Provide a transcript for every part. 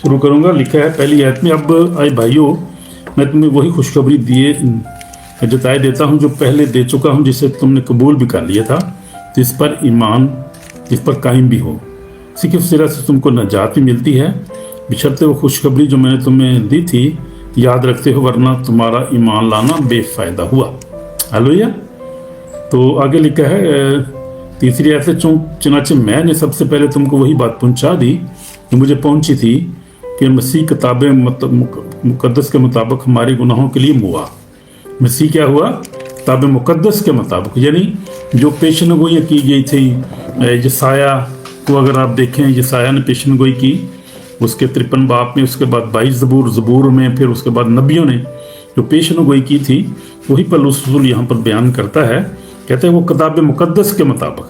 शुरू करूँगा। लिखा है पहली आयत में, अब आए भाइयों मैं तुम्हें वही खुशखबरी जताए देता हूँ जो पहले दे चुका हूँ, जिसे तुमने कबूल भी कर लिया था, जिस पर ईमान जिस पर कायम भी हो। इसी के सिरा से तुमको नजात भी मिलती है, बशर्ते वो खुशखबरी जो मैंने तुम्हें दी थी याद रखते हो, वरना तुम्हारा ईमान लाना बेफायदा हुआ। हालेलुया। तो आगे लिखा है तीसरी आयत से, चुनाचे मैंने सबसे पहले तुमको वही बात पहुंचा दी जो मुझे पहुंची थी कि मसीह किताब मुकद्दस के मुताबिक हमारे गुनाहों के लिए हुआ। मसीह क्या हुआ? किताब मुकद्दस के मुताबिक, यानी जो पेशनगोई की गई थी यसाया को अगर आप देखें, यसाया ने पेशनगोई की उसके 53 बाब में, उसके बाद 22 ज़बूर में, फिर उसके बाद नबियों ने जो पेशनगोई की थी वही पौलुस रसूल यहाँ पर बयान करता है। कहते हैं वो किताब मुकद्दस के मुताबिक,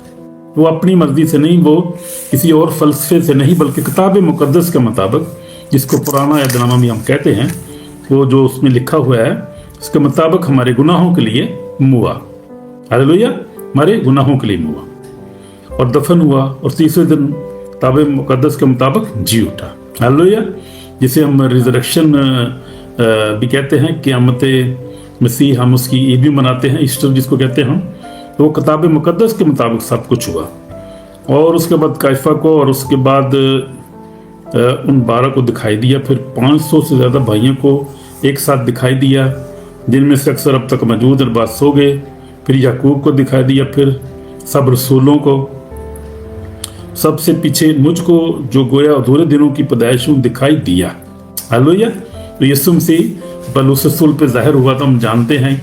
वो अपनी मर्जी से नहीं, वो किसी और फलसफे से नहीं, बल्कि किताब मुकद्दस के मुताबिक, जिसको पुराना अहदनामा भी हम कहते हैं, वो जो उसमें लिखा हुआ है उसके मुताबिक हमारे गुनाहों के लिए मुआ। हालेलुया। हमारे गुनाहों के लिए मुआ और दफन हुआ और तीसरे दिन किताब मुकद्दस के मुताबिक जी उठा। हालेलुया। जिसे हम रिजरेक्शन भी कहते हैं, क़यामत मसीह, हम उसकी ईद भी मनाते हैं, ईस्टर जिसको कहते हैं हम। तो वो किताब मुकद्दस के मुताबिक सब कुछ हुआ। और उसके बाद काइफा को और उसके बाद उन 12 को दिखाई दिया, फिर 500 से ज़्यादा भाइयों को एक साथ दिखाई दिया, जिनमें से अक्सर अब तक मौजूद और बाद सो गए। फिर याकूब को दिखाई दिया, फिर सब रसूलों को, सबसे पीछे मुझको जो गोया अधूरे दिनों की पैदाइश में दिखाई दिया। हालेलुया। तो यीशु मसीह पौलुस रसूल पे जाहिर हुआ। तो हम जानते हैं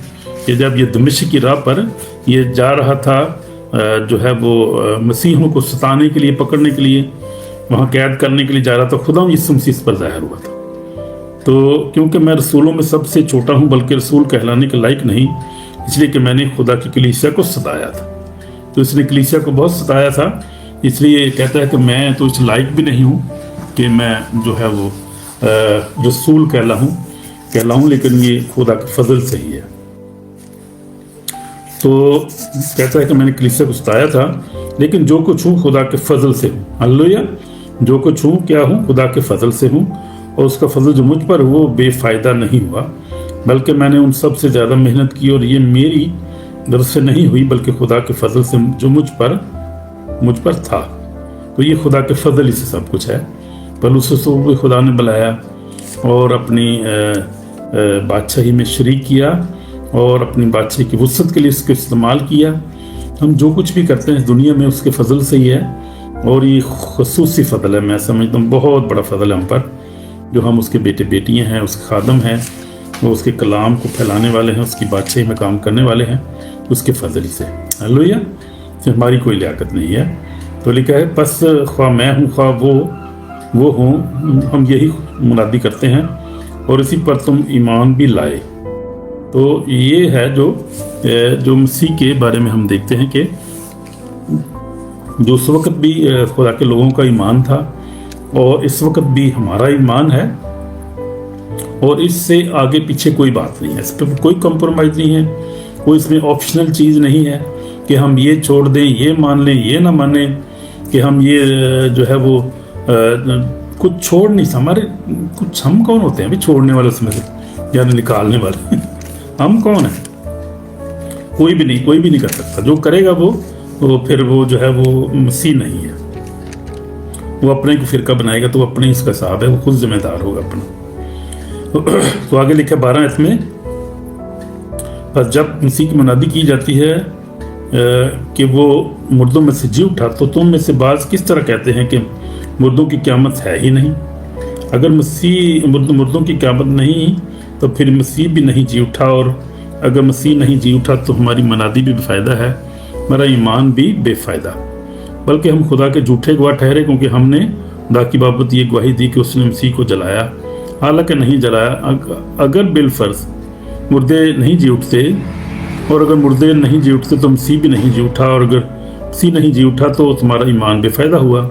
कि जब ये दमिश्क की राह पर ये जा रहा था, जो है वो मसीहों को सताने के लिए, पकड़ने के लिए, वहाँ कैद करने के लिए जा रहा था, खुदा यीशु मसीह इस पर जाहिर हुआ था। तो क्योंकि मैं रसूलों में सबसे छोटा हूँ, बल्कि रसूल कहलाने के लायक नहीं, इसलिए कि मैंने खुदा की कलीसिया को सताया था। तो इसने कलीसिया को बहुत सताया था, इसलिए कहता है कि मैं तो इस लायक भी नहीं हूँ कि मैं जो है वो रसूल कहलाऊँ, लेकिन ये खुदा के फजल से ही है। तो कहता है कि मैंने कलीसिया को सताया था, लेकिन जो कुछ हूँ खुदा के फजल से हूँ। हालेलुया। जो कुछ हूँ क्या हूँ? खुदा के फजल से हूँ, और उसका फजल जो मुझ पर वो बेफायदा नहीं हुआ, बल्कि मैंने उन सब से ज़्यादा मेहनत की, और ये मेरी तरफ से नहीं हुई बल्कि खुदा के फजल से जो मुझ पर था। तो ये खुदा के फजल ही से सब कुछ है। पौलुस रसूल को खुदा ने बुलाया और अपनी बादशाही में शरीक किया और अपनी बादशाही की वुसअत के लिए इसको इस्तेमाल किया। हम जो कुछ भी करते हैं दुनिया में उसके फजल से ही है, और ये खसूसी फजल है। मैं समझता हूँ बहुत बड़ा फजल है हम पर, जो हम उसके बेटे बेटियां हैं, उसके खादम हैं, वो उसके कलाम को फैलाने वाले हैं, उसकी बादशाही में काम करने वाले हैं, उसके फजल से। हालेलुया। हमारी कोई लियाकत नहीं है। तो लिखा है, बस ख्वाह मैं हूँ ख्वाह वो हूँ, हम यही मुनादी करते हैं, और इसी पर तुम ईमान भी लाए। तो ये है जो मसीह के बारे में हम देखते हैं कि जो उस वक्त भी खुदा के लोगों का ईमान था, और इस वक्त भी हमारा ईमान है, और इससे आगे पीछे कोई बात नहीं है, इस पर कोई कॉम्प्रोमाइज़ नहीं है, कोई इसमें ऑप्शनल चीज़ नहीं है कि हम ये छोड़ दें, ये मान लें, ये ना माने, कि हम ये जो है वो कुछ छोड़ नहीं। हमारे कुछ हम कौन होते हैं अभी छोड़ने वाले उसमें से, यानी निकालने वाले हम कौन हैं? कोई भी नहीं कर सकता। जो करेगा वो फिर वो जो है वो मसीह नहीं है, वो अपने को फिरका बनाएगा, तो अपने इसका हिसाब है, वो खुद जिम्मेदार होगा अपना। तो आगे लिखा 12 इसमें, पर जब मसीह की मुनादी की जाती है कि वो मुर्दों में से जी उठा, तो तुम में से बाज़ किस तरह कहते हैं कि मुर्दों की क़यामत है ही नहीं। अगर मसीह मुर्दों की क़यामत नहीं, तो फिर मसीह भी नहीं जी उठा, और अगर मसीह नहीं जी उठा तो हमारी मुनादी भी बेफ़ायदा है, हमारा ईमान भी बेफ़ायदा, बल्कि हम खुदा के झूठे गवाह ठहरे, क्योंकि हमने खुदा की बाबत ये गवाही दी कि उसने मसीह को जलाया, हालांकि नहीं जलाया। अगर बिलफर्ज मुर्दे नहीं जी उठते, और अगर मुर्दे नहीं जी उठते तो मसीह भी नहीं जी उठा, और अगर मसीह नहीं जी उठा तो तुम्हारा ईमान बेफ़ायदा हुआ,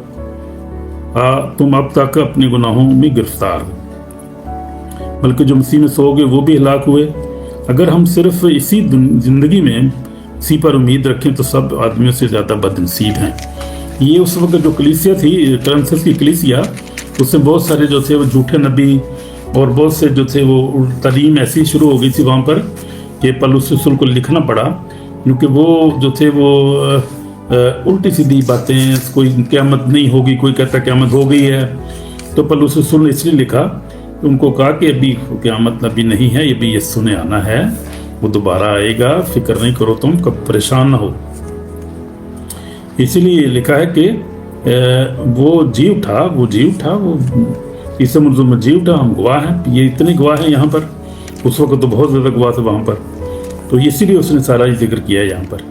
तुम अब तक अपने गुनाहों में गिरफ्तार हो, बल्कि जो मसीह में सो गए वो भी हलाक हुए। अगर हम सिर्फ इसी ज़िंदगी में मसीह पर उम्मीद रखें तो सब आदमियों से ज़्यादा बदनसीब हैं। ये उस वक्त जो कलीसिया थी, करंथस की कलीसिया, उससे बहुत सारे जो थे वो झूठे नबी और बहुत से जो थे वो तालीम ऐसी शुरू हो गई थी वहाँ पर कि पौलुस रसूल को लिखना पड़ा, क्योंकि वो जो थे वो उल्टी सीधी बातें, कोई क़यामत नहीं होगी, कोई कहता क़यामत हो गई है। तो पौलुस रसूल ने इसलिए लिखा, उनको कहा कि अभी क़यामत अभी नहीं है, ये भी यीशु ने आना है, वो दोबारा आएगा, फिक्र नहीं करो तुम, कब परेशान ना हो। इसीलिए लिखा है कि वो जी उठा, वो ईसा मसीह में जी उठा, हम गवाह हैं, ये इतने गवाह हैं यहाँ पर, उस वक्त तो बहुत ज़्यादा गवाह थे वहाँ पर, तो इसीलिए उसने सारा ये जिक्र किया है यहाँ पर।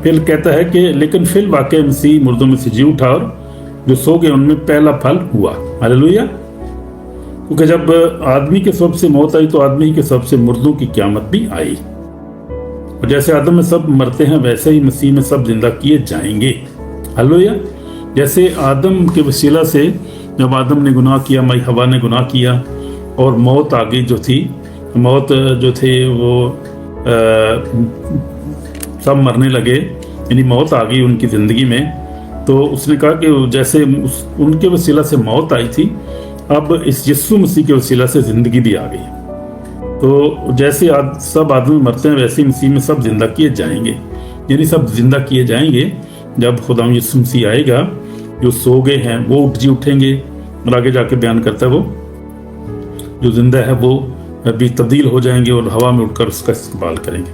फिर कहता है कि लेकिन फिर वाकई मसीह मुर्दों में से जी उठा और जो सो गए उनमें पहला फल हुआ। हालेलुया। क्योंकि जब आदमी के सब से मौत आई तो आदमी के सब से मुर्दों की क़यामत भी आई, और जैसे आदम में सब मरते हैं वैसे ही मसीह में सब जिंदा किए जाएंगे। हालेलुया। जैसे आदम के वसीला से जब आदम ने गुनाह किया, माई हवा ने गुनाह किया और मौत आ गई जो थी, मौत जो थे वो सब मरने लगे, यानी मौत आ गई उनकी ज़िंदगी में। तो उसने कहा कि जैसे उनके वसीला से मौत आई थी, अब इस यीशु मसीह के वसीला से ज़िंदगी भी आ गई। तो जैसे सब आदमी मरते हैं वैसे ही मसीह में सब जिंदा किए जाएंगे, यानी सब जिंदा किए जाएंगे जब खुदा यीशु मसीह आएगा। जो सो गए हैं वो उठेंगे, और आगे जाके बयान करता है वो जो जिंदा है वो भी तब्दील हो जाएंगे और हवा में उठकर उसका इस्तेमाल करेंगे।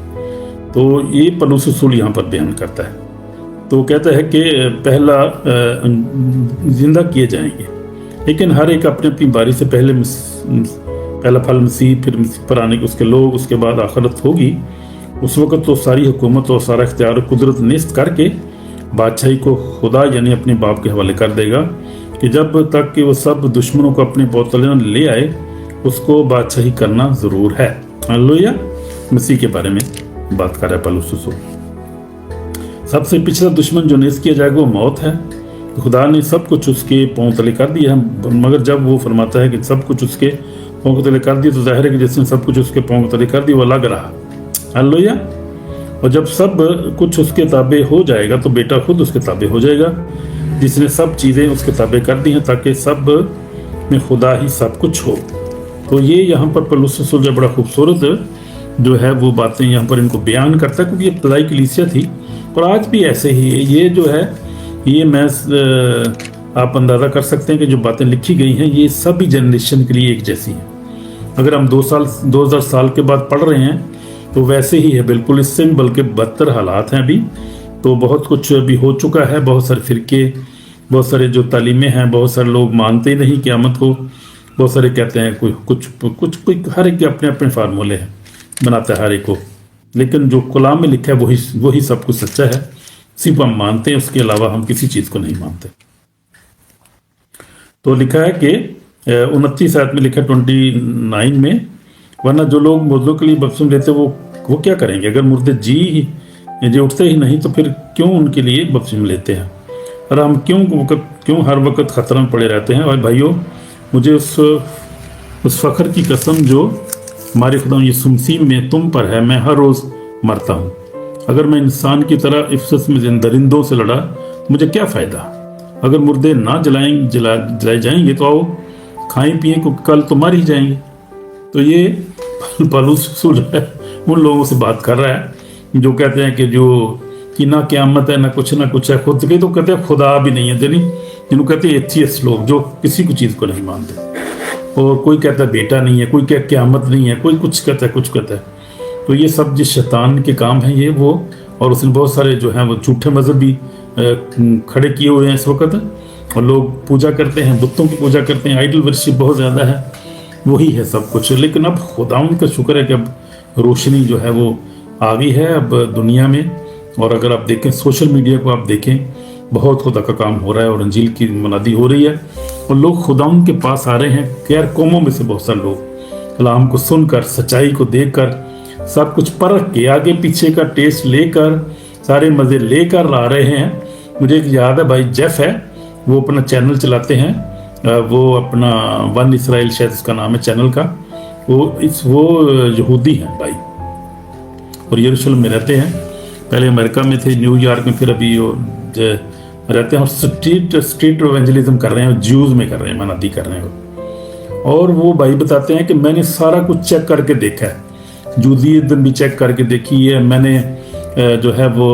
तो ये पौलुस रसूल यहाँ पर बयान करता है। तो कहता है कि पहला जिंदा किए जाएंगे, लेकिन हर एक अपनी अपनी बारी से पहला फल मसीह, फिर मसीह पर आने के उसके लोग, उसके बाद आखिरत होगी। उस वक्त तो सारी हुकूमत और सारा इख्तियार कुदरत नेस्त करके बादशाही को खुदा यानी अपने बाप के हवाले कर देगा, कि जब तक कि वो सब दुश्मनों को अपने बोतलें ले आए उसको बादशाही करना ज़रूर है। हालेलुया। मसीह के बारे में बात कर रहा है पौलुस रसूल। सबसे पिछला दुश्मन जो नेस्त किया जाएगा वो मौत है। खुदा ने सब कुछ उसके पांव तले कर दिया है, मगर जब वो फरमाता है कि सब कुछ उसके पांव तले कर दिया, तो जाहिर है कि जिसने सब कुछ उसके पांव तले कर दिया वो अलग रहा। हालेलुया। और जब सब कुछ उसके ताबे हो जाएगा तो बेटा खुद उसके ताबे हो जाएगा, जिसने सब चीज़ें उसके ताबे कर दी हैं, ताकि सब में खुदा ही सब कुछ हो। तो ये यहाँ पर पौलुस रसूल जो बड़ा खूबसूरत जो है वो बातें यहाँ पर इनको बयान करता है, क्योंकि ये इब्तदाई कलीसिया थी और आज भी ऐसे ही है। ये जो है ये मैं आप अंदाज़ा कर सकते हैं कि जो बातें लिखी गई हैं ये सभी जनरेशन के लिए एक जैसी हैं। अगर हम 2000 साल के बाद पढ़ रहे हैं तो वैसे ही है बिल्कुल, इससे भी बल्कि बदतर हालात हैं अभी। तो बहुत कुछ अभी हो चुका है, बहुत सारे फ़िरके, बहुत सारे जो तालीमें हैं, बहुत सारे लोग मानते ही नहीं क़यामत को, बहुत सारे कहते हैं कोई हर एक के अपने अपने फार्मूले हैं, बनाता है हर एक को। लेकिन जो कलाम में लिखा है वही सब कुछ सच्चा है, सिर्फ हम मानते हैं, उसके अलावा हम किसी चीज़ को नहीं मानते। तो लिखा है कि 29 आयत में लिखा 29 में, वरना जो लोग मुर्दों के लिए बपतिस्मा लेते वो क्या करेंगे? अगर मुर्दे जी उठते ही नहीं तो फिर क्यों उनके लिए बपतिस्मा लेते हैं? और हम क्यों हर वक्त खतरा में पड़े रहते हैं? और भाइयों, मुझे उस फ़ख्र की कसम जो हमारे खुदा यीशु मसीह में तुम पर है, मैं हर रोज़ मरता हूँ। अगर मैं इंसान की तरह इफ्सस में दरिंदों से लड़ा तो मुझे क्या फ़ायदा? अगर मुर्दे ना जलाए जाएंगे तो आओ खाएं पिए, क्योंकि कल तो मर ही जाएंगे। तो ये पौलुस रसूल है उन लोगों से बात कर रहा है जो कहते हैं कि ना क़यामत है ना कुछ है, खुद के तो कहते हैं खुदा भी नहीं है, जिन्होंने कहते हैं एथियस्ट लोग जो किसी को चीज़ को नहीं मानते। और कोई कहता है बेटा नहीं है, कोई कहता क़यामत नहीं है, कोई कुछ कहता है। तो ये सब जिस शैतान के काम हैं ये वो, और उसने बहुत सारे जो हैं वो झूठे मजहब भी खड़े किए हुए हैं इस वक्त, और लोग पूजा करते हैं, बुतों की पूजा करते हैं, आइडल वर्शिप बहुत ज़्यादा है, वही है सब कुछ। लेकिन अब खुदावंद का शुक्र है कि अब रोशनी जो है वो आ गई है अब दुनिया में। और अगर आप देखें सोशल मीडिया को, आप देखें बहुत खुदा का काम हो रहा है और अंजील की मुनादी हो रही है, और लोग खुदावंद के पास आ रहे हैं। गैर कौमों में से बहुत सारे लोग कलाम को सुनकर, सच्चाई को देखकर, सब कुछ परख के, आगे पीछे का टेस्ट लेकर, सारे मज़े लेकर आ रहे हैं। मुझे एक याद है, भाई जेफ है, वो अपना चैनल चलाते हैं, वो अपना वन इसराइल शायद उसका नाम है चैनल का। वो यहूदी हैं भाई, और यरूशलेम में रहते हैं। पहले अमेरिका में थे, न्यूयॉर्क में, फिर अभी रहते हैं और स्ट्रीट एवेंजलिज्म कर रहे हैं, ज्यूज में कर रहे हैं, मनादी कर रहे हैं। और वो भाई बताते हैं कि मैंने सारा कुछ चेक करके देखा है, जूदियत भी चेक करके देखी है मैंने, जो है वो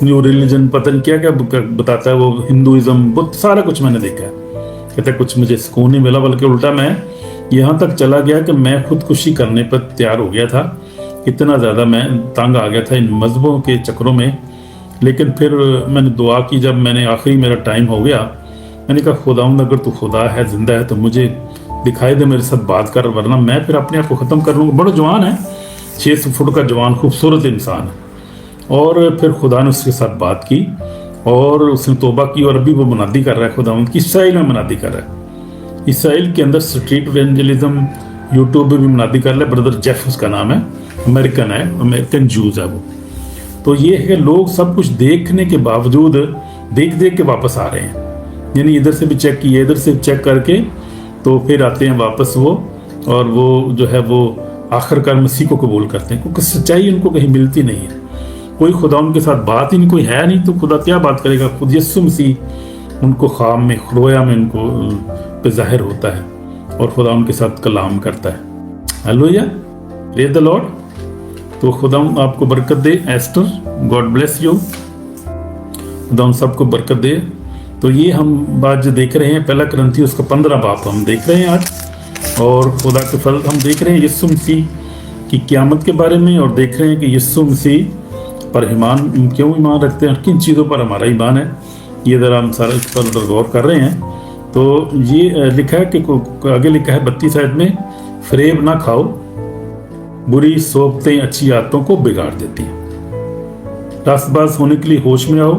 न्यू रिलीजन पता नहीं क्या क्या बताता है वो, हिंदुइज्म, बुद्ध, सारा कुछ मैंने देखा है। कहते कुछ मुझे सुकून नहीं मिला, बल्कि उल्टा मैं यहाँ तक चला गया कि मैं खुदकुशी करने पर तैयार हो गया था। इतना ज़्यादा मैं तंग आ गया था इन मजहबों के चक्करों में। लेकिन फिर मैंने दुआ की, जब मैंने आखिरी मेरा टाइम हो गया, मैंने कहा खुदावंद अगर तू खुदा है, जिंदा है, तो मुझे दिखाई दे, मेरे साथ बात कर, वरना मैं फिर अपने आप को ख़त्म कर लूँगा। बड़ा जवान है, 6 फुट का जवान खूबसूरत इंसान है। और फिर खुदा ने उसके साथ बात की और उसने तौबा की, और अभी वो मनादी कर रहा है खुदावंद की, इसराइल में मनादी कर रहा है। इसराइल के अंदर स्ट्रीट इवेंजलिज्म यूट्यूब पे भी मनादी कर रहा है। ब्रदर जेफ उसका नाम है, अमेरिकन है, अमेरिकन जूज है वो। तो ये है कि लोग सब कुछ देखने के बावजूद देख देख के वापस आ रहे हैं, यानी इधर से भी चेक किए, इधर से चेक करके तो फिर आते हैं वापस वो, और वो जो है वो आखिरकार मसीह को कबूल करते हैं, क्योंकि सच्चाई उनको कहीं मिलती नहीं है। कोई खुदा उनके साथ बात ही नहीं, कोई है नहीं, तो खुदा क्या बात करेगा। खुद यीशु मसीह उनको ख्वाब में, रोया में उनको पे जाहिर होता है और खुदा उनके साथ कलाम करता है। Hallelujah, praise the Lord. तो खुदा आपको बरकत दे। एस्टर, गॉड ब्लेस यू, खुदा उन सबको बरकत दे। तो ये हम बात जो देख रहे हैं, पहला कुरिन्थियों उसका 15 बाब हम देख रहे हैं आज, और खुदा के फल हम देख रहे हैं यीशु मसीह की क़यामत के बारे में, और देख रहे हैं कि यीशु मसीह पर क्यों ईमान रखते हैं और किन चीज़ों पर हमारा ईमान है। ये ज़रा हम सारा इस पर गौर कर रहे हैं। तो ये लिखा है कि आगे लिखा है 32 आयत में, फरेब ना खाओ, बुरी सोबतें अच्छी आदतों को बिगाड़ देती हैं। रास्तबाज होने के लिए होश में आओ,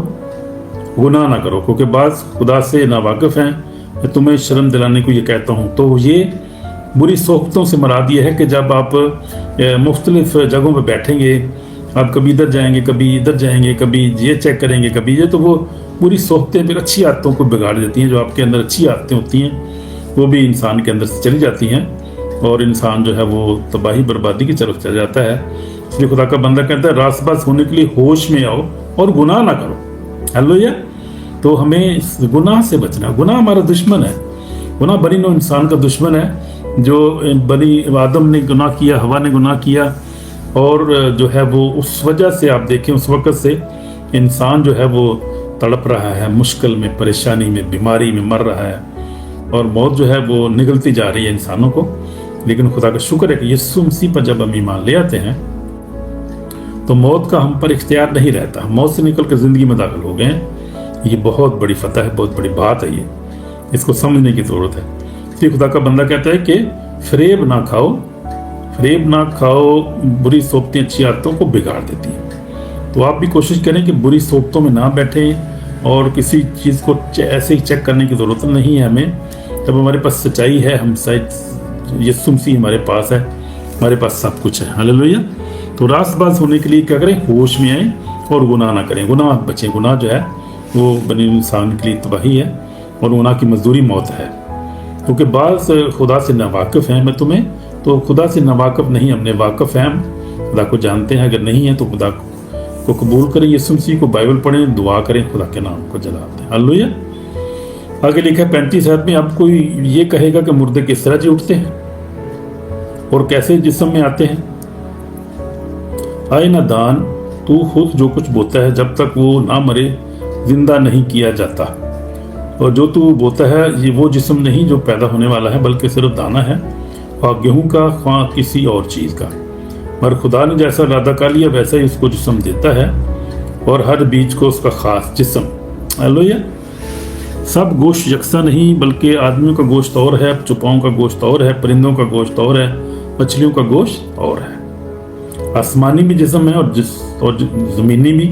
गुनाह ना करो, क्योंकि बाज खुदा से नावाकिफ हैं। मैं तुम्हें शर्म दिलाने को ये कहता हूँ। तो ये बुरी सोबतों से मुराद ये है कि जब आप मुख्तलिफ जगहों पर बैठेंगे, आप कभी इधर जाएंगे, कभी इधर जाएंगे, कभी ये चेक करेंगे, कभी ये, तो वो बुरी सोबतें फिर अच्छी आदतों को बिगाड़ देती हैं। जो आपके अंदर अच्छी आदतें होती हैं वो भी इंसान के अंदर से चली जाती हैं, और इंसान जो है वो तबाही बर्बादी की तरफ चला जाता है। इसलिए खुदा का बंदा कहता है रास्तबाज होने के लिए होश में आओ और गुनाह ना करो। हालेलुया। तो हमें इस गुनाह से बचना। गुनाह हमारा दुश्मन है। गुनाह बनी नौ इंसान का दुश्मन है। जो बनी आदम ने गुनाह किया, हवा ने गुनाह किया, और जो है वो उस वजह से आप देखें उस वक़्त से इंसान जो है वो तड़प रहा है, मुश्किल में, परेशानी में, बीमारी में मर रहा है, और मौत जो है वो निगलती जा रही है इंसानों को। लेकिन खुदा का शुक्र है कि यीशु मसीह पर जब हम ईमान ले आते हैं तो मौत का हम पर इख्तियार नहीं रहता। मौत से निकल कर ज़िंदगी में दाखिल हो गए हैं। ये बहुत बड़ी फतह है, बहुत बड़ी बात है। ये इसको समझने की ज़रूरत है। इसलिए खुदा का बंदा कहता है कि फरेब ना खाओ, फरेब ना खाओ, बुरी सोबतें अच्छी आदतों को बिगाड़ देती हैं। तो आप भी कोशिश करें कि बुरी सोबतों में ना बैठें, और किसी चीज़ को ऐसे ही चेक करने की ज़रूरत नहीं है हमें। जब हमारे पास सच्चाई है, हम यीशु मसीह हमारे पास है, हमारे पास सब कुछ है। हालेलुया। तो रास्तबाज होने के लिए क्या करें? होश में आए और गुनाह ना करें, गुनाह बचें। गुनाह जो है वो बनी इंसान के लिए तबाही है, और गुनाह की मजदूरी मौत है। क्योंकि बाज़ खुदा से नावाकिफ़ हैं। मैं तुम्हें तो खुदा से नावाकिफ़ नहीं, हमने वाकिफ़ हैं, खुदा को जानते हैं। अगर नहीं है तो खुदा को कबूल करें, यीशु मसीह को बाइबल पढ़ें, दुआ करें, खुदा के नाम को जलाते हैं। हालेलुया। आगे लिखा है 35 आयत में, अब कोई ये कहेगा कि मुर्दे किस तरह जी उठते हैं और कैसे जिस्म में आते हैं। आए ना दान, तू खुद जो कुछ बोता है जब तक वो ना मरे जिंदा नहीं किया जाता, और जो तू बोता है ये वो जिस्म नहीं जो पैदा होने वाला है, बल्कि सिर्फ दाना है, ख्वाह गेहूं का ख्वाह किसी और चीज़ का। मगर खुदा ने जैसा इरादा कर लिया वैसा ही उसको जिस्म देता है, और हर बीज को उसका खास जिस्म। हालेलुया। सब गोश्त यकसा नहीं, बल्कि आदमियों का गोश्त और है, चुपाओं का गोश्त और है, परिंदों का गोश्त और है, मछलियों का गोश्त और है। आसमानी भी जिस्म है और ज़मीनी भी,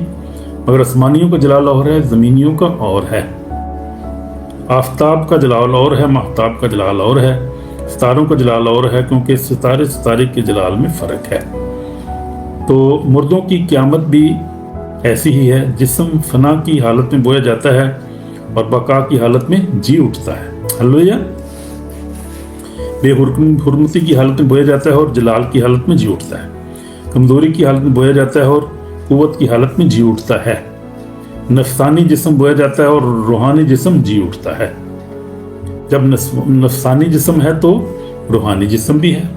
मगर आसमानियों का जलाल और है, ज़मीनियों का और है। आफताब का जलाल और है, महताब का जलाल और है, सितारों का जलाल और है, क्योंकि सितारे सितारे के जलाल में फ़र्क है। तो मुर्दों की क़यामत भी ऐसी ही है। जिस्म फना की हालत में बोया जाता है और बका की हालत में जी उठता है। हालेलुया। बेहुरमती की हालत में बोया जाता है और जलाल की हालत में जी उठता है। कमज़ोरी की हालत में बोया जाता है और कुव्वत की हालत में जी उठता है। नफसानी जिस्म बोया जाता है और रूहानी जिस्म जी उठता है। जब नफसानी जिस्म है तो रूहानी जिस्म भी है।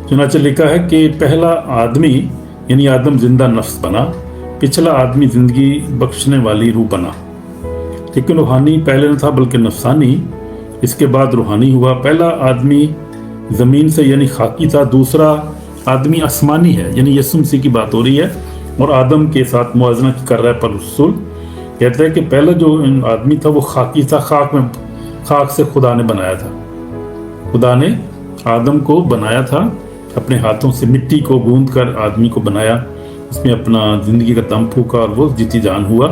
चुनाचे लिखा है कि पहला आदमी यानी आदम जिंदा नफ्स बना, पिछला आदमी जिंदगी बख्शने वाली रूह बना। लेकिन रूहानी पहले न था बल्कि नफसानी, इसके बाद रूहानी हुआ। पहला आदमी ज़मीन से यानी खाकी था, दूसरा आदमी आसमानी है यानी यीशु मसीह की बात हो रही है और आदम के साथ मुआजना कर रहा है पर रसूल कहता है कि पहला जो आदमी था वो खाकी था, खाक से खुदा ने बनाया था। खुदा ने आदम को बनाया था, अपने हाथों से मिट्टी को गूंद कर आदमी को बनाया, उसमें अपना ज़िंदगी का दम फूका और वो जीती जान हुआ।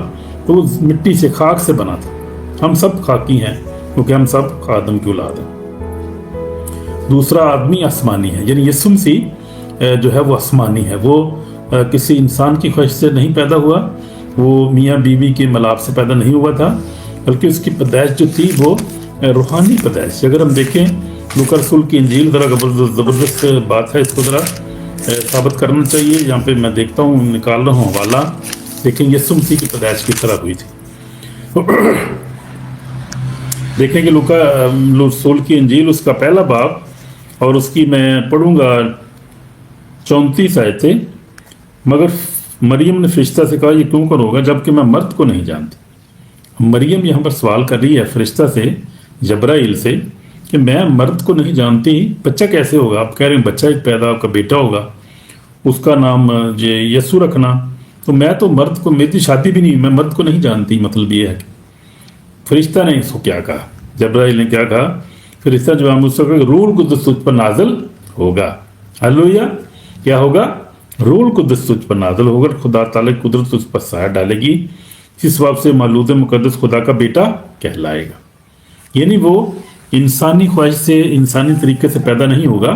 तो वो मिट्टी से, खाक से बना था। हम सब खाकी हैं क्योंकि हम सब आदम की औलाद हैं। दूसरा आदमी आसमानी है यानी यीशु मसीह जो है वो आसमानी है। वो किसी इंसान की ख्वाहिश से नहीं पैदा हुआ, वो मियाँ बीवी के मिलाप से पैदा नहीं हुआ था, बल्कि उसकी पैदाइश जो थी वो रूहानी पैदाइश। अगर हम देखें लूका रसूल की इंजील, ज़रा ज़बरदस्त बात है, इसको ज़रा साबित करना चाहिए। यहाँ पे मैं देखता हूँ, निकाल रहा हूँ हवाला। देखें यीशु मसीह की पैदाइश किस तरह हुई थी। देखें कि लूका रसूल की इंजील उसका पहला बाब और उसकी मैं पढ़ूंगा 34 आयतें। मगर मरियम ने फरिश्ता से कहा, ये क्यों कर होगा जबकि मैं मर्द को नहीं जानती। मरियम यहाँ पर सवाल कर रही है फरिश्ता से, जबराइल से, कि मैं मर्द को नहीं जानती, बच्चा कैसे होगा? आप कह रहे हैं बच्चा एक पैदा, आपका बेटा होगा, उसका नाम यीशु रखना। तो मैं तो मर्द को, मेरी शादी भी नहीं, मैं मर्द को नहीं जानती। मतलब ये है कि फरिश्ता ने इसको क्या कहा, जबराइल ने क्या कहा? फरिश्ता जवाब मुझसे कहा, रूह कुद्दुस तुझ पर नाज़िल होगा। हालेलुया। क्या होगा? रूह कुद्दुस तुझ पर नाज़िल होगा, खुदा ताला की कुदरत तुझ पर साया डालेगी, इस बात से मौलूद मुक़द्दस खुदा का बेटा कहलाएगा। यानी वो इंसानी ख्वाहिश से, इंसानी तरीके से पैदा नहीं होगा,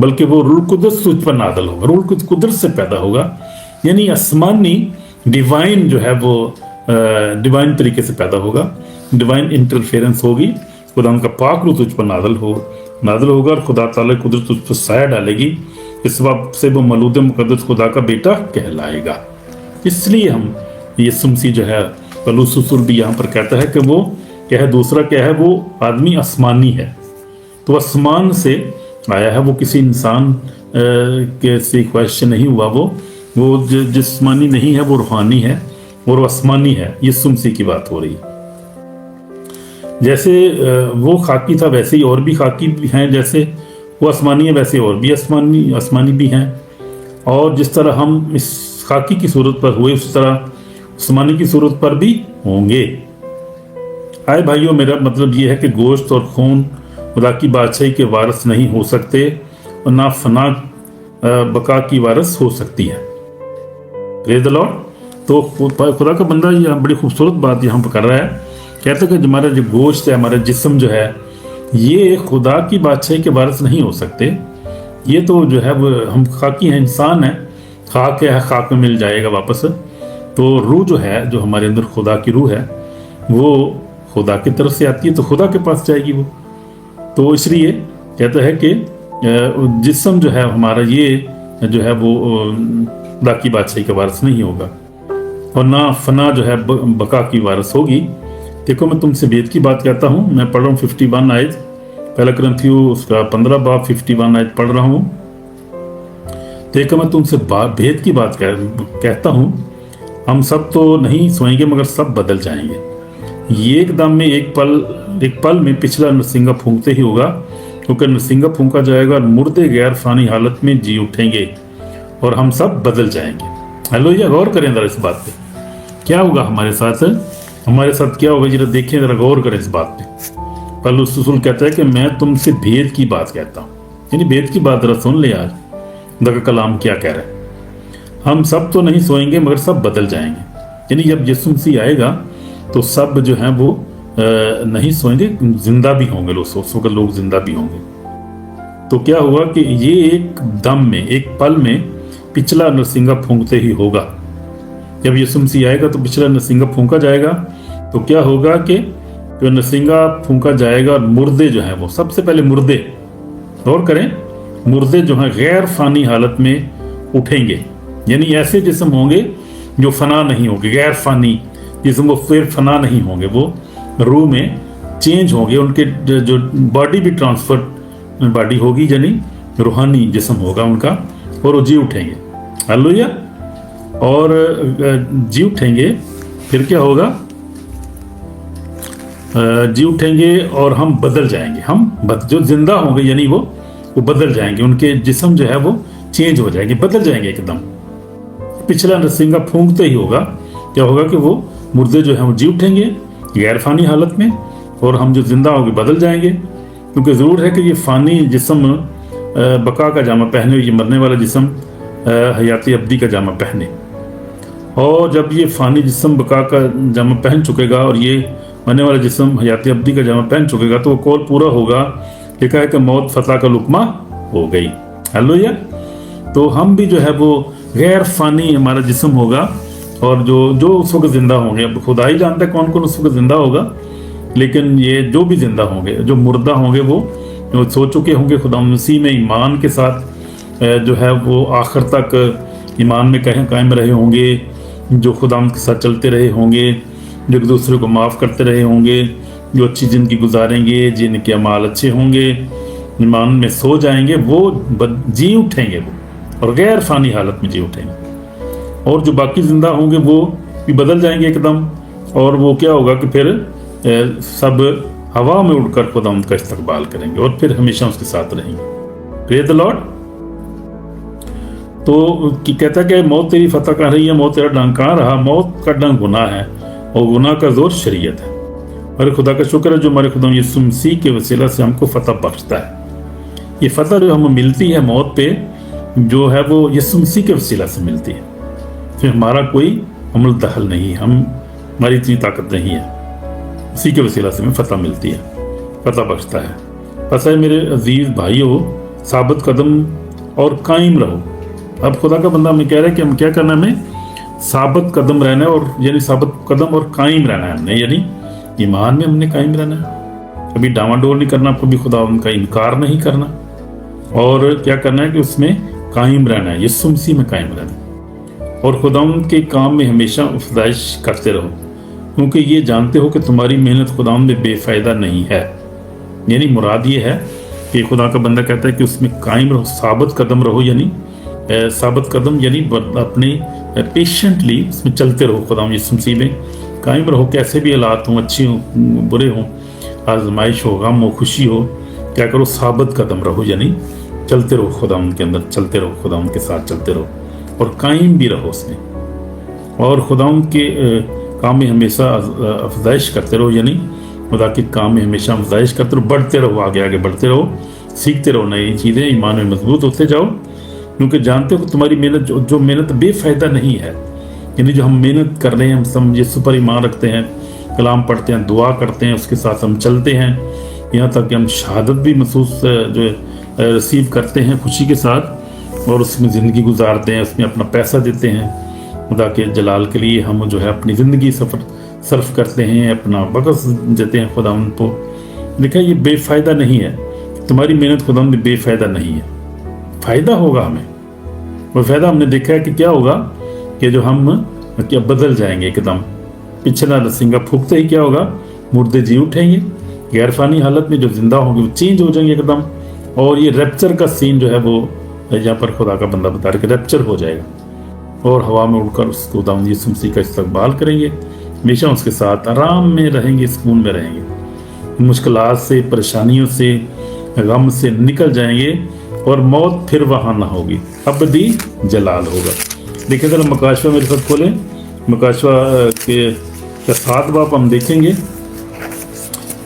बल्कि वो रूह कुद्दुस तुझ पर नाज़िल होगा, रूह कुदरत से पैदा होगा। यानी आसमानी डिवाइन जो है वो डिवाइन तरीके से पैदा होगा, डिवाइन इंटरफेरेंस होगी, खुदा उनका पाक रूह तुझ पर नाज़िल होगा और खुदा ताला की कुदरत तुझ पर साया डालेगी, इस बात से वो मौलूद मुक़द्दस खुदा का बेटा कहलाएगा। इसलिए हम यीशु मसीह जो है, पौलुस रसूल भी यहाँ पर कहता है कि वो क्या है, दूसरा क्या है, वो आदमी आसमानी है। तो आसमान से आया है, वो किसी इंसान के से ख्वाहिश से नहीं हुआ, वो जिस्मानी नहीं है, वो रूहानी है और आसमानी है। यीशु मसीह की बात हो रही है। जैसे वो खाकी था वैसे ही और भी खाकी भी हैं, जैसे वो आसमानी है वैसे और भी आसमानी भी हैं। और जिस तरह हम इस खाकी की सूरत पर हुए उस तरह आसमानी की सूरत पर भी होंगे। आए भाइयों, मेरा मतलब ये है कि गोश्त और खून खुदा की बादशाही के वारिस नहीं हो सकते और ना फना बका की वारिस हो सकती है। Praise the Lord. तो खुदा का बंदा ये बड़ी खूबसूरत बात यहाँ पर कर रहा है, कहते हैं कि हमारा जो गोश्त है, हमारा जिस्म जो है, ये खुदा की बादशाही के वारिस नहीं हो सकते। ये तो जो है वो हम खाकी हैं, इंसान है, खाक है, खाक में मिल जाएगा वापस। तो रूह जो है, जो हमारे अंदर खुदा की रूह है, वो खुदा की तरफ से आती है, तो खुदा के पास जाएगी वो। तो इसलिए कहता है कि जिस्म जो है हमारा, ये जो है वो खुदा की बादशाही का वारिस नहीं होगा और ना फना जो है बका की वारिस होगी। देखो, मैं तुमसे भेद की बात कहता हूँ। मैं पढ़ रहा हूँ 51 आयत, पहला कुरिन्थियों उसका 15 बाब 51 आयत पढ़ रहा हूँ। देखो, मैं तुमसे भेद की बात कहता हूँ, हम सब तो नहीं सोएंगे मगर सब बदल जाएंगे। ये एकदम में एक पल में पिछला नरसिंगा फूंकते ही होगा, क्योंकि नरसिंगा फूंका जाएगा और मुर्दे गैर फानी हालत में जी उठेंगे और हम सब बदल जाएंगे। हालेलुया। गौर करें जरा इस बात पे, क्या होगा हमारे साथ क्या होगा, जरा देखें, जरा गौर करें इस बात पे। पौलुस रसूल कहता है कि मैं तुमसे भेद की बात कहता हूँ, यानी भेद की बात जरा सुन ले यार, खुदा का कलाम क्या कह रहा है। हम सब तो नहीं सोएंगे मगर सब बदल जाएंगे। यानी जब यीशु मसीह आएगा तो सब जो है वो नहीं सोएंगे, जिंदा भी होंगे लोग, उस वक्त लोग जिंदा भी होंगे। तो क्या हुआ कि ये एक दम में, एक पल में पिछला नरसिंगा फूंकते ही होगा। जब यीशु मसीह आएगा तो पिछला नरसिंगा फूंका जाएगा। तो क्या होगा कि जो नरसिंगा फूंका जाएगा और मुर्दे जो हैं वो, सबसे पहले मुर्दे, गौर करें, मुर्दे जो हैं गैर फानी हालत में उठेंगे। यानी ऐसे जिस्म होंगे जो फना नहीं होंगे, गैर फानी जिसम, वो फिर फना नहीं होंगे, वो रूह में चेंज होंगे, उनके जो बॉडी भी ट्रांसफर बॉडी होगी, यानी रूहानी जिस्म होगा उनका, और वो जी उठेंगे। हालेलुया। और जी उठेंगे, फिर क्या होगा? जी उठेंगे और हम बदल जाएंगे। जो जिंदा होंगे यानी वो बदल जाएंगे, उनके जिस्म जो है वो चेंज हो जाएंगे, बदल जाएंगे एकदम। पिछला नरसिंगा फूंकते ही होगा, क्या होगा कि वो मुर्दे जो हैं वो जी उठेंगे गैर फानी हालत में, और हम जो जिंदा होंगे बदल जाएंगे। क्योंकि ज़रूर है कि ये फानी जिस्म बका का जामा पहने, ये मरने वाला जिस्म हयाती अब्दी का जामा पहने। और जब ये फानी जिस्म बका का जामा पहन चुकेगा और ये मरने वाला जिस्म हयाती अब्दी का जामा पहन चुकेगा, तो वो कौल पूरा होगा, लिखा है कि मौत फतह का लुकमा हो गई। हालेलुया। तो हम भी जो है वो गैर फानी हमारा जिस्म होगा, और जो उस वक्त जिंदा होंगे, अब खुदा ही जानता है कौन कौन उस वक्त जिंदा होगा, लेकिन ये जो भी जिंदा होंगे, जो मुर्दा होंगे, वो सो चुके होंगे खुदा मसीह में ईमान के साथ, जो है वो आखिर तक ईमान में कायम रहे होंगे, जो खुदा के साथ चलते रहे होंगे, जो एक दूसरे को माफ़ करते रहे होंगे, जो अच्छी ज़िंदगी गुजारेंगे, जिनके अमाल अच्छे होंगे, ईमान में सो जाएंगे, वो जी उठेंगे, वो और गैर फानी हालत में जी उठेंगे। और जो बाकी ज़िंदा होंगे वो भी बदल जाएंगे एकदम, और वो क्या होगा कि फिर सब हवा में उड़कर खुदा उनका इस्तकबाल करेंगे और फिर हमेशा उसके साथ रहेंगे। Praise the Lord. तो कहता है कि मौत तेरी फतह कर रही है, मौत तेरा डंक कहाँ रहा? मौत का डंक गुनाह है और गुनाह का जोर शरीयत है। हमारे खुदा का शुक्र है जो हमारे खुदा यीशु मसीह के वसीला से हमको फतह बख्शता है। ये फतह जो हमें मिलती है मौत पे, जो है वो यीशु मसीह के वसीला से मिलती है। फिर हमारा कोई अमल दखल नहीं, हमारी इतनी ताकत नहीं है, उसी के वसीला से हमें फतह मिलती है, फतह बख्शता है। बस है मेरे अजीज भाइयों, साबित कदम और कायम रहो। अब खुदा का बंदा हमें कह रहा है कि हम क्या करना है, हमें साबित कदम रहना है, और यानी साबित कदम और कायम रहना है हमने, यानी ईमान में हमने कायम रहना है, कभी डामाडोल नहीं करना, कभी खुदा उनका इनकार नहीं करना, और क्या करना है कि उसमें कायम रहना है, यीशु मसीह में कायम रहना है, और खुदा के काम में हमेशा अफजाइश करते रहो, क्योंकि ये जानते हो कि तुम्हारी मेहनत खुदा में बेफ़ायदा नहीं है। यानी मुराद ये है कि खुदा का बंदा कहता है कि उसमें कायम रहो, साबित कदम रहो, यानी साबित कदम यानी अपने पेशेंटली उसमें चलते रहो, खुदा यीशु मसीह में कायम रहो। कैसे भी हालात हों, अच्छे हों, बुरे हों, आजमाइश हो, गम हो, खुशी हो, क्या करो? साबित कदम रहो, यानी चलते रहो, खुदा उनके अंदर चलते रहो, खुदा उनके साथ चलते रहो, और कायम भी रहो उसमें, और खुदा उनके काम में हमेशा अफजाइश करते रहो, यानी खुदा के काम में हमेशा अफजाइश करते रहो, बढ़ते रहो, आगे आगे बढ़ते रहो, सीखते रहो नई चीज़ें, ईमान में मजबूत होते जाओ, क्योंकि जानते हो कि तुम्हारी मेहनत जो मेहनत बेफ़ायदा नहीं है। यानी जो हम मेहनत कर रहे हैं, हम यीशु पर ईमान रखते हैं, कलाम पढ़ते हैं, दुआ करते हैं, उसके साथ हम चलते हैं, यहाँ तक कि हम शहादत भी महसूस जो रिसीव करते हैं खुशी के साथ, और उसमें ज़िंदगी गुजारते हैं, उसमें अपना पैसा देते हैं खुदा के जलाल के लिए, हम जो है अपनी ज़िंदगी सर्फ करते हैं, अपना वक़्त देते हैं खुदा उनको। देखा, ये बेफ़ायदा नहीं है, तुम्हारी मेहनत खुदा में बेफ़ायदा नहीं है, फ़ायदा होगा हमें। और फ़ायदा हमने देखा है कि क्या होगा कि जो हम क्या बदल जाएंगे एकदम, पिछला नरसिंगा फूंकते ही क्या होगा? मुर्दे जी उठेंगे, गैरफानी हालत में जो जिंदा होंगे वो चेंज हो जाएंगे एकदम। और ये रैप्चर का सीन जो है वो यहाँ पर खुदा का बंदा बता रहा है कि रैप्चर हो जाएगा, और हवा में उड़कर उसको खुदा यीशु मसीह का इस्तकबाल करेंगे, हमेशा उसके साथ आराम में रहेंगे, सुकून में रहेंगे, मुश्किलात से, परेशानियों से, गम से निकल जाएंगे, और मौत फिर वहाँ ना होगी, अबदी जलाल होगा। देखिए जरा मकाशवा मेरे साथ खोलें, मकाशवा के 7 बाब हम देखेंगे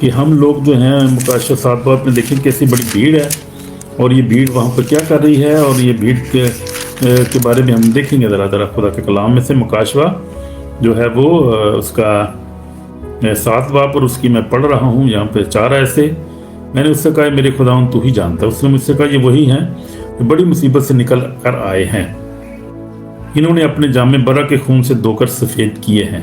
कि हम लोग जो हैं मकाशवा 7 बाब में देखें कैसी बड़ी भीड़ है, और ये भीड़ वहाँ पर क्या कर रही है, और ये भीड़ के बारे में हम देखेंगे ज़रा खुदा के कलाम में से। मकाशवा जो है वो उसका 7 बाब और उसकी मैं पढ़ रहा हूँ, यहाँ पे 4 ऐसे। मैंने उससे कहा मेरे खुदावन तू ही जानता है। उसने मुझसे कहा ये वही हैं जो बड़ी मुसीबत से निकल कर आए हैं, इन्होंने अपने जामे बरा के खून से धोकर सफ़ेद किए हैं।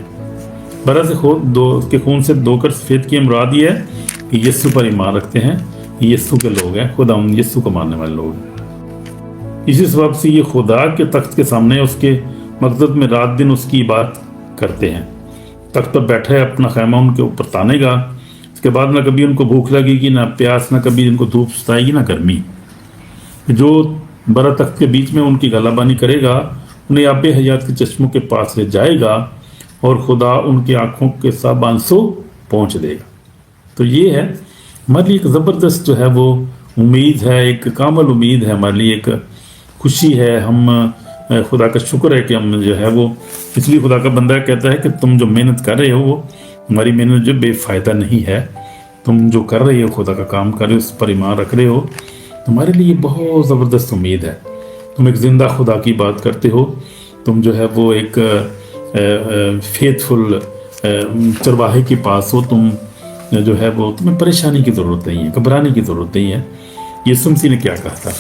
बरा के खून से धोकर सफ़ेद किए, मुराद ये है कि यीशु पर ईमान रखते हैं, यीशु के लोग हैं, खुदा यीशु को मानने वाले लोग हैं। इसी सबब से ये खुदा के तख्त के सामने, उसके मकसद में रात दिन उसकी इबादत करते हैं। तख्त पर बैठा है, अपना खैमा उनके ऊपर तानेगा, इसके बाद ना कभी उनको भूख लगेगी, ना प्यास, ना कभी इनको धूप सताएगी, ना गर्मी। जो बरा तख्त के बीच में उनकी गलाबानी करेगा, उन्हें आबे हयात के चश्मों के पास ले जाएगा और खुदा उनकी आंखों के साबान सो पहुँच देगा। तो ये है हमारे लिए एक ज़बरदस्त जो है वो उम्मीद है, एक कामल उम्मीद है, हमारे लिए एक खुशी है। हम खुदा का शुक्र है कि हम जो है वो, इसलिए खुदा का बंदा कहता है कि तुम जो मेहनत कर रहे हो वो हमारी मेहनत जो बेफ़ायदा नहीं है। तुम जो कर रहे हो, खुदा का काम कर रहे हो, उस पर ईमान रख रहे हो, तुम्हारे लिए बहुत ज़बरदस्त उम्मीद है। तुम एक ज़िंदा खुदा की बात करते हो, तुम जो है वो एक फेथफुल चरवाहे के पास हो, तुम जो है वो, तुम्हें परेशानी की ज़रूरत नहीं है, घबराने की ज़रूरत नहीं है। यीशु मसीह ने क्या कहा था,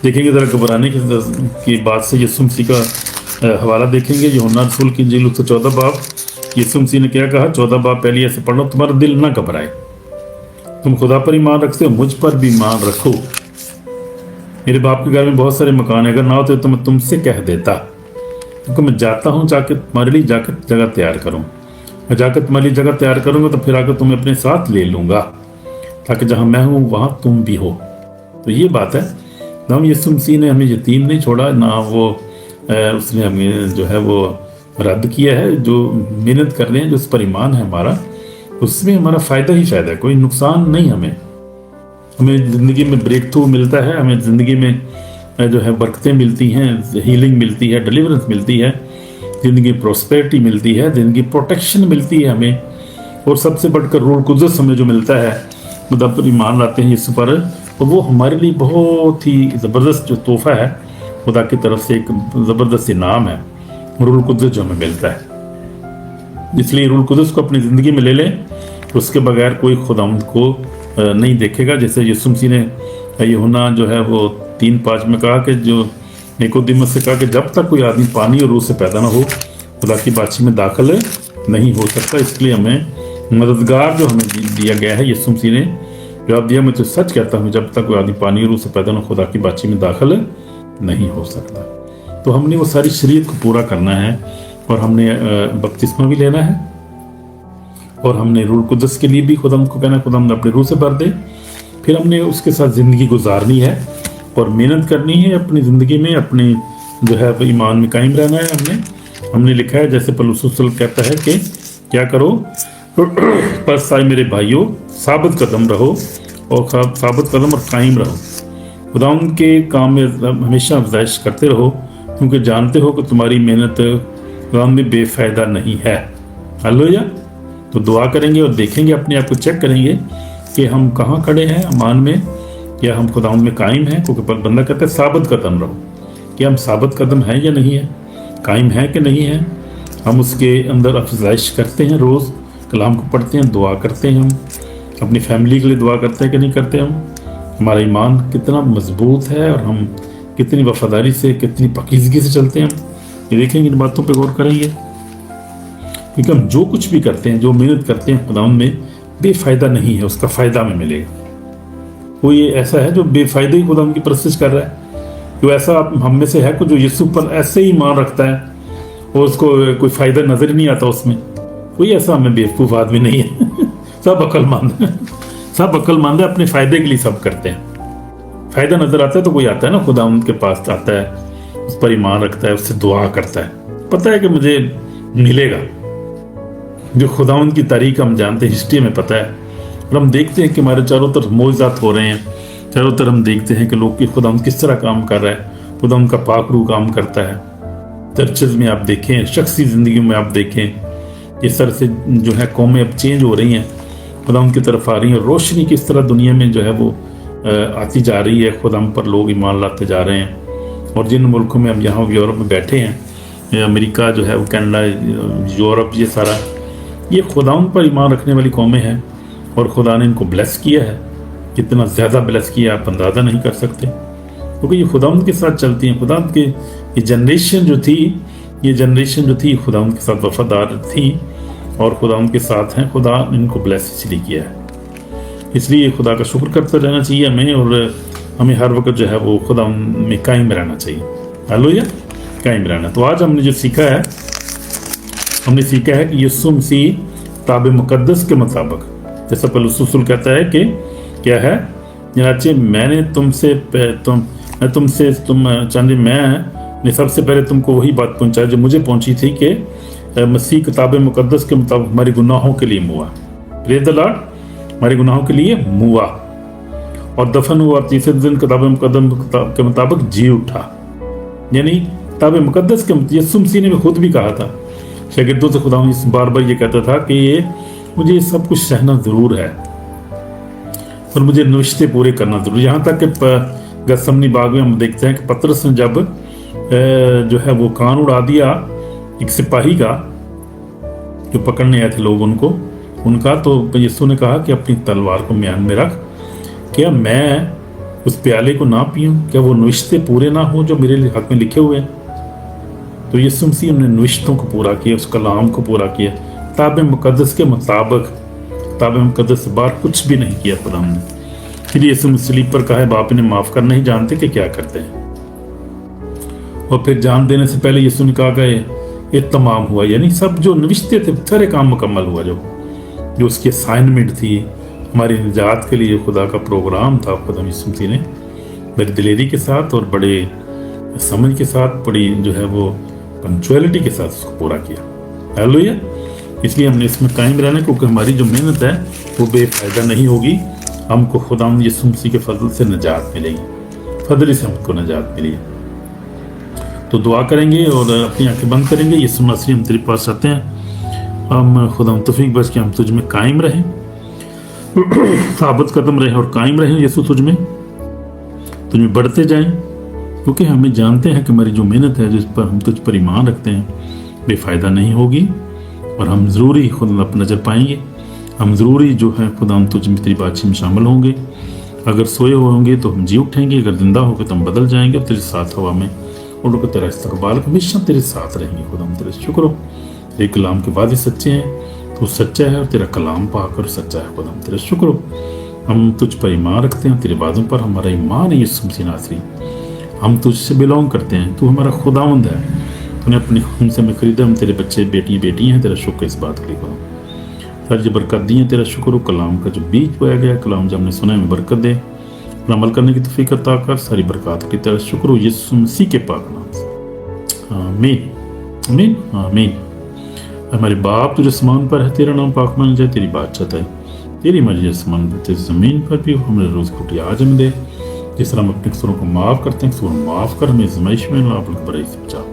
देखेंगे ज़रा घबराने की बात से यीशु मसीह का हवाला देखेंगे। यूहन्ना रसूल की इंजील उसका 14 बाब, यीशु मसीह ने क्या कहा, 14 बाब पहले ऐसे पढ़ लो, तुम्हारा दिल ना घबराए, तुम खुदा पर ईमान रखते हो, मुझ पर भी ईमान रखो। मेरे बाप के घर में बहुत सारे मकान है, अगर ना होते तो मैं तुमसे कह देता, क्योंकि मैं जाता हूँ जाके तुम्हारे लिए जाकर जगह तैयार करूँ। मैं जाकर तुम्हारे लिए जगह तैयार करूँगा तो फिर आकर तुम्हें अपने साथ ले लूँगा, ताकि जहाँ मैं हूँ वहाँ तुम भी हो। तो ये बात है, ना यीशु मसीह ने हमें यतीम नहीं छोड़ा, ना वो उसने हमें जो है वो रद्द किया है। जो मेहनत कर रहे हैं, जो उस पर ईमान है हमारा, उसमें हमारा फ़ायदा ही फ़ायदा है, कोई नुकसान नहीं। हमें ज़िंदगी में ब्रेक थ्रू मिलता है, हमें ज़िंदगी में जो है बरकतें मिलती हैं, हीलिंग मिलती है, डिलीवरेंस मिलती है, ज़िंदगी प्रॉस्पेरिटी मिलती है, ज़िंदगी प्रोटेक्शन मिलती है हमें, और सबसे बढ़कर रूह कुद्दस हमें जो मिलता है, खुदा पर ईमान लाते हैं यीशु पर, तो वो हमारे लिए बहुत ही ज़बरदस्त जो तोहफ़ा है, खुदा की तरफ से एक ज़बरदस्त इनाम है, रूह कुद्दस जो हमें मिलता है। इसलिए रूह कुद्दस को अपनी ज़िंदगी में ले लें, उसके बगैर कोई खुदावंद को नहीं देखेगा। जैसे यीशु मसीह ने यूहन्ना जो है वो 3:5 में कहा कि जो निकोदेमुस से कहा कि जब तक कोई आदमी पानी और रूह से पैदा ना हो, खुदा की बादशाही में दाखिल नहीं हो सकता। इसलिए हमें मददगार जो हमें दिया गया है, यीशु मसीह ने जवाब दिया, मैं तो सच कहता हूँ, जब तक कोई आदमी पानी और रूह से पैदा ना हो, खुदा की बादशाही में दाखिल नहीं हो सकता। तो हमने वो सारी शरीयत को पूरा करना है, और हमने बपतिस्मा भी लेना है, और हमने रूह कुद्दस के लिए भी खुदा को कहना है, खुदा हमने अपने रूह से भर दे। फिर हमने उसके साथ ज़िंदगी गुजारनी है और मेहनत करनी है अपनी ज़िंदगी में, अपने जो है ईमान में कायम रहना है। हमने लिखा है, जैसे पौलुस कहता है कि क्या करो, पर साए मेरे भाइयों, साबित कदम रहो, और साबित कदम और कायम रहो, खुदा के काम में हमेशा अफजाइश करते रहो, क्योंकि जानते हो कि तुम्हारी मेहनत खुदा में बेफ़ायदा नहीं है। हालेलुया। तो दुआ करेंगे और देखेंगे, अपने आप को चेक करेंगे कि हम कहाँ खड़े हैं ईमान में, या हम खुदावंद में कायम हैं। क्योंकि बंदा कहता है साबित कदम रहो, कि हम साबित कदम हैं या नहीं है, कायम हैं कि नहीं है। हम उसके अंदर अफजाइश करते हैं, रोज़ कलाम को पढ़ते हैं, दुआ करते हैं, हम अपनी फैमिली के लिए दुआ करते हैं कि नहीं करते हम, हमारा ईमान कितना मजबूत है और हम कितनी वफादारी से, कितनी पकीज़गी से चलते हैं। हम ये देखेंगे, इन बातों पर गौर करेंगे, क्योंकि हम जो कुछ भी करते हैं, जो मेहनत करते हैं खुदावंद में, बेफ़ायदा नहीं है, उसका फ़ायदा हमें मिलेगा। कोई ऐसा है जो बेफ़ायदे ही खुदावंद की परस्तिश कर रहा है, जो ऐसा हम में से है जो यीशु पर ऐसे ही ईमान रखता है और उसको कोई फ़ायदा नज़र ही नहीं आता उसमें। कोई ऐसा हमें बेवकूफ़ आदमी नहीं है। सब अक्लमंद है, सब अक्लमंद है, अपने फ़ायदे के लिए सब करते हैं। फ़ायदा नज़र आता है तो कोई आता है ना खुदावंद के पास, आता है, उस पर ईमान रखता है, उससे दुआ करता है, पता है कि मुझे मिलेगा। जो खुदावंद की तारीख हम जानते हैं, हिस्ट्री में पता है, और हम देखते हैं कि हमारे चारों तरफ मौजज़ात हो रहे हैं, चारों तरफ हम देखते हैं कि लोग की खुदावंद किस तरह काम कर रहा है, खुदावंद का पाक रूह काम करता है। चर्चेज में आप देखें, शख्सी ज़िंदगी में आप देखें, इस तरह से जो है कौमें अब चेंज हो रही हैं, खुदावंद की तरफ आ रही हैं, रोशनी किस तरह दुनिया में जो है वो आती जा रही है, खुदावंद पर लोग ईमान लाते जा रहे हैं। और जिन मुल्कों में हम यहाँ यूरोप में बैठे हैं, अमेरिका जो है वो, कनाडा, यूरोप, ये सारा, ये खुदावंद पर ईमान रखने वाली कौमें हैं, और खुदा ने इनको ब्लेस किया है। कितना ज़्यादा ब्लेस किया आप अंदाज़ा नहीं कर सकते, क्योंकि ये खुदावंद के साथ चलती हैं। खुदावंद के ये जनरेशन जो थी खुदावंद के साथ वफादार थी, और खुदावंद के साथ हैं। खुदा ने इनको ब्लेस इसलिए किया है, इसलिए खुदा का शुक्र करते रहना चाहिए हमें, और हमें हर वक्त जो है वो खुदावंद में कायम रहना चाहिए। हालेलुया। कायम रहना। तो आज हमने जो सीखा है, हमने सीखा है कि यीशु मसीह ताब मुकद्दस के मुताबिक, जैसा पौलुस रसूल कहता है कि क्या है, जनाचे मैंने तुमसे मैंने सबसे पहले तुमको वही बात पहुंचाई जो मुझे पहुंची थी कि मसीह किताब मुकद्दस के मुताबिक हमारे गुनाहों के लिए मुआ, प्रेज़ द लॉर्ड, हमारे गुनाहों के लिए मुआ और दफन हुआ और तीसरे दिन किताब मुकद्दस के मुताबिक जी उठा। यानी किताब मुकद्दस के यीशु मसीह ने भी खुद भी कहा था शागिर्दों से, खुदा बार बार ये कहता था कि मुझे सब कुछ सहना जरूर है और मुझे नविश्ते पूरे करना जरूर। यहाँ तक कि गतसमनी बाग में हम देखते हैं कि पतरस ने जब जो है वो कान उड़ा दिया एक सिपाही का, जो पकड़ने आए थे लोग उनका, तो यीशु ने कहा कि अपनी तलवार को म्यान में रख, क्या मैं उस प्याले को ना पीऊं, क्या वो नविश्ते पूरे ना हो जो मेरे हक में लिखे हुए हैं। तो यीशु मसीह ने नविश्तों को पूरा किया, उस कलाम को पूरा किया, किताब मुकद्दस के मुताबिक, किताब मुकद्दस से बाहर कुछ भी नहीं किया खुदा ने। फिर यीशु मसीह पर कहा, बाप इन्हें माफ कर नहीं जानते कि क्या करते हैं। और फिर जान देने से पहले यीशु ने कहा कि ये तमाम हुआ, यानी सब जो नविश्ते थे सारे काम मुकम्मल हुआ, जो उसकी असाइनमेंट थी, हमारी निजात के लिए खुदा का प्रोग्राम था। खुदा यीशु मसीह ने बड़ी दिलेरी के साथ और बड़े समझ के साथ, बड़ी जो है वो पंक्चुअलिटी के साथ उसको पूरा किया। हालेलुया। इसलिए हमने इसमें कायम रहना, क्योंकि हमारी जो मेहनत है वो बेफायदा नहीं होगी। हमको खुदा यीशु मसीह के फजल से निजात मिलेगी, फजल से हमको निजात मिली। तो दुआ करेंगे और अपनी आंखें बंद करेंगे। यीशु मसीह हम तेरे पास आते हैं, हम खुदा तौफीक बख्श के हम तुझ में कायम रहें, साबित कदम रहें और कायम रहें यीशु तुझ में बढ़ते जाएं, क्योंकि हमें जानते हैं कि हमारी जो मेहनत है, जिस पर हम तुझ पर ईमान रखते हैं, बेफायदा नहीं होगी और हम ज़रूरी खुदा पर नज़र पाएंगे। हम ज़रूरी जो है खुदा तुझ में तेरी बातचीत में शामिल होंगे। अगर सोए हुए होंगे तो हम जी उठेंगे, अगर जिंदा होंगे तो हम बदल जाएंगे और तेरे साथ हवा में उनको तेरा इस्तकबाल हमेशा तेरे साथ रहेंगे। खुदा हम तेरे शुक्र हो, तेरे कलाम के वादे सच्चे हैं, तू सच्चा है और तेरा कलाम पाकर सच्चा है। खुदा हम तेरे शुक्र हो, हम तुझ पर ईमान रखते हैं, तेरे वादों पर हमारा ईमान है यीशु मसीह नासरी। हम तुझसे बिलोंग करते हैं, तू हमारा खुदावंद है, तूने अपने खून से हमें खरीदा, हम तेरे बच्चे बेटी हैं। तेरा शुक्र इस बात के लिए खुदा, सर जो बरकत दी है तेरा शुक्र हो। कलाम का जो बीज बोया गया, कलाम जो हमने सुना है, में बरकत दे, अमल करने की तौफीक अता कर, सारी बरकत की तेरा शुक्र हो यीशु मसीह के पाक नाम से, आमीन आमीन आमीन। हमारे बाप तुझे आसमान पर है, तेरा नाम पाक मान जाए, तेरी बादशाहत है, तेरी मर्जी आसमान पर तेरी ज़मीन पर भी हो। हमें रोज़ की रोटी आज हमें दे, जिस तरह हम अपने कसूरों को माफ़ करते हैं, कसूर माफ़ कर, हमें आज़माइश में ला, बल्कि बुराई से बचा।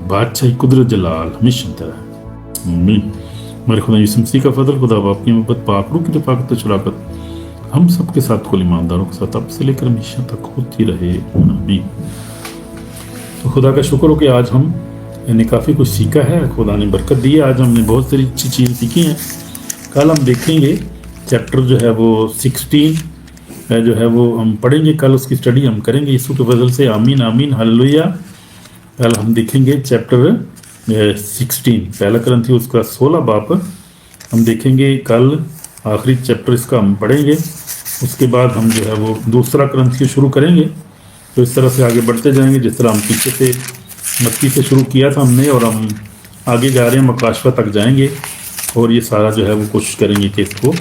बादशाही कुदरत जलाल हमेशा तेरा है, आमीन। हमारे खुदा यीशु मसीह का फजल, खुदा बाप की मोहब्बत, पाक रूह की रफ़ाक़त शराकत हम सबके साथ, कुल ईमानदारों के साथ अब से लेकर हमेशा तक होती रहे, आमीन। तो खुदा का शुक्र हो कि आज हमने काफ़ी कुछ सीखा है, खुदा ने बरकत दी है। आज हमने बहुत सारी अच्छी चीज़ें सीखी हैं। कल हम देखेंगे चैप्टर जो है वो 16 जो है वो हम पढ़ेंगे, कल उसकी स्टडी हम करेंगे यीशु के फजल से, आमीन आमीन हालेलुया। कल हम देखेंगे चैप्टर 16, पहला करंथियों उसका 16 बाप हम देखेंगे कल, आखिरी चैप्टर इसका हम पढ़ेंगे। उसके बाद हम जो है वो दूसरा करंथियों शुरू करेंगे। तो इस तरह से आगे बढ़ते जाएंगे, जिस तरह हम पीछे से मत्ती से शुरू किया था हमने, और हम आगे जा रहे हैं, मकाशवा तक जाएंगे और ये सारा जो है वो कोशिश करेंगे कि इसको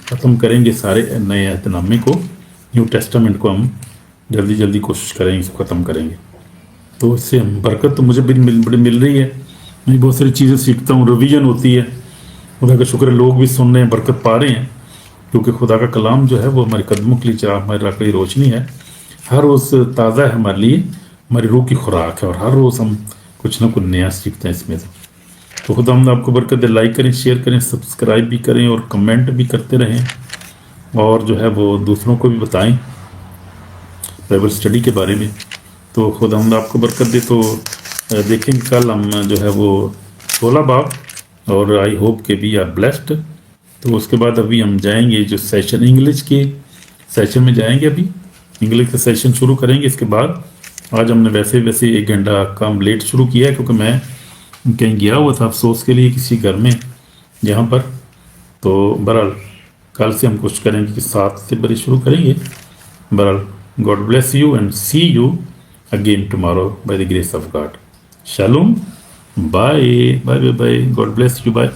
ख़त्म करेंगे, सारे नए अहदनामे को, न्यू टेस्टामेंट को हम जल्दी जल्दी कोशिश करेंगे, इसको ख़त्म करेंगे। तो इससे हम बरकत तो मुझे बड़ी मिल रही है, मैं बहुत सारी चीज़ें सीखता हूँ, रिवीजन होती है। खुदा का शुक्र है, लोग भी सुन रहे हैं, बरकत पा रहे हैं, क्योंकि खुदा का कलाम जो है वो हमारे कदमों के लिए चाह, हमारी राह की रोशनी है, हर रोज़ ताज़ा है हमारे लिए, हमारी रूह की खुराक है, और हर रोज़ हम कुछ ना कुछ नया सीखते हैं इसमें से। तो खुदा हम आपको बरकत दे। लाइक करें, शेयर करें, सब्सक्राइब भी करें और कमेंट भी करते रहें, और जो है वो दूसरों को भी बताएं बाइबल स्टडी के बारे में। तो खुदा हम आपको बरकत दे। तो देखेंगे कल हम जो है वो 16 बाब, और आई होप के भी आर ब्लेस्ड। तो उसके बाद अभी हम जाएंगे जो सेशन, इंग्लिश के सेशन में जाएंगे, अभी इंग्लिश का सेशन शुरू करेंगे। इसके बाद आज हमने वैसे 1 घंटा काम लेट शुरू किया है, क्योंकि मैं कहीं गया हुआ था अफसोस के लिए किसी घर में जहाँ पर। तो बहरहाल कल से हम कोशिश करेंगे कि 7 से बड़े शुरू करेंगे। बहरहाल God bless you and see you again tomorrow by the grace of God. Shalom. Bye. Bye. Bye. Bye. God bless you. Bye.